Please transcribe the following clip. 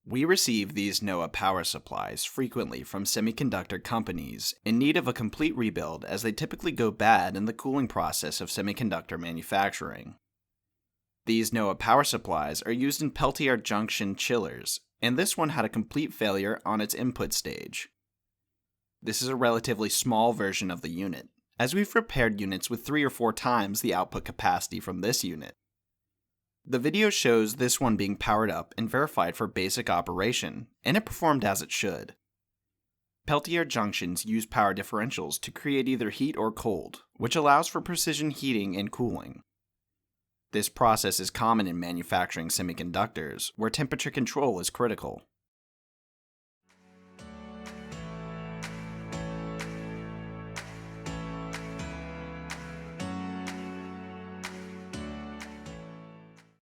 We receive these NOAA power supplies frequently from semiconductor companies in need of a complete rebuild, as they typically go bad in the cooling process of semiconductor manufacturing. These NOAA power supplies are used in Peltier Junction chillers, and this one had a complete failure on its input stage. This is a relatively small version of the unit, as we've repaired units with 3 or 4 times the output capacity from this unit. The video shows this one being powered up and verified for basic operation, and it performed as it should. Peltier Junctions use power differentials to create either heat or cold, which allows for precision heating and cooling. This process is common in manufacturing semiconductors, where temperature control is critical.